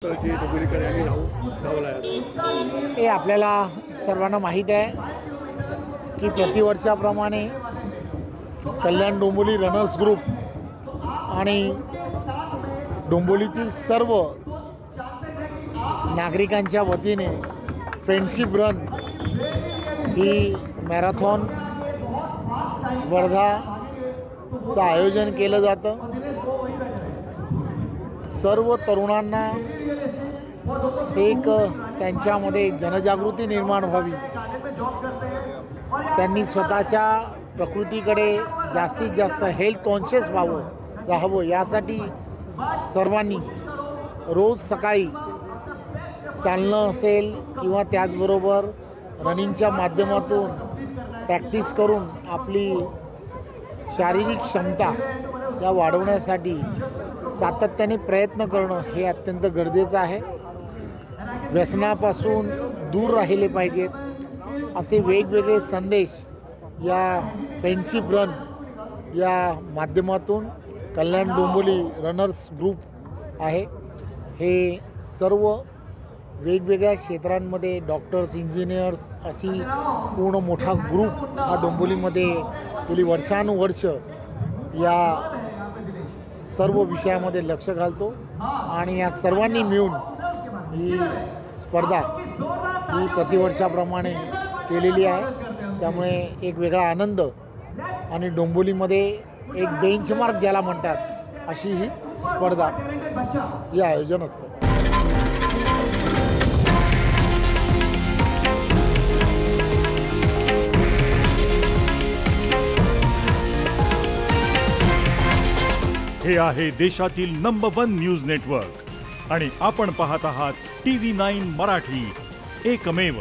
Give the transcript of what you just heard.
हे आपल्याला सर्वांना माहीत आहे की प्रतिवर्षाप्रमाणे कल्याण डोंबिवली रनर्स ग्रुप आणि डोंबिवलीतील सर्व नागरिकांच्या वतीने फ्रेंडशिप रन ही मॅरेथॉन स्पर्धाचं आयोजन केलं जातं। सर्व तरुणांना एक त्यांच्यामध्ये जनजागृती निर्माण व्हावी, त्यांनी स्वतःच्या प्रकृतीकडे जास्तीत जास्त हेल्थ कॉन्शियस राहावं यासाठी सर्वांनी रोज सकाळी चालणं असेल किंवा त्याचबरोबर रनिंगच्या माध्यमातून प्रॅक्टिस करून आपली शारीरिक क्षमता या वाढवण्यासाठी सातत्याने प्रयत्न करणं हे अत्यंत गरजेचं आहे। व्यसनापासून दूर राहिले पाहिजेत असे वेगवेगळे संदेश या फ्रेंडशिप रन या माध्यमातून कल्याण डोंबिवली रनर्स ग्रुप आहे। हे सर्व वेगवेगळ्या क्षेत्रांमध्ये डॉक्टर्स, इंजिनियर्स अशी पूर्ण मोठा ग्रुप हा डोंबिवलीमध्ये गेली वर्षानुवर्ष या सर्व विषयामध्ये लक्ष घालतो आणि या सर्वांनी मिळून ही स्पर्धा ही प्रतिवर्षाप्रमाणे केलेली आहे। त्यामुळे एक वेगळा आनंद आणि डोंबिवलीमध्ये एक बेंचमार्क ज्याला म्हणतात अशी ही स्पर्धा हे आयोजन असतं। हे आहे देशातील नंबर 1 न्यूज नेटवर्क आणि आपण पाहत आहात TV9 मराठी, एकमेव।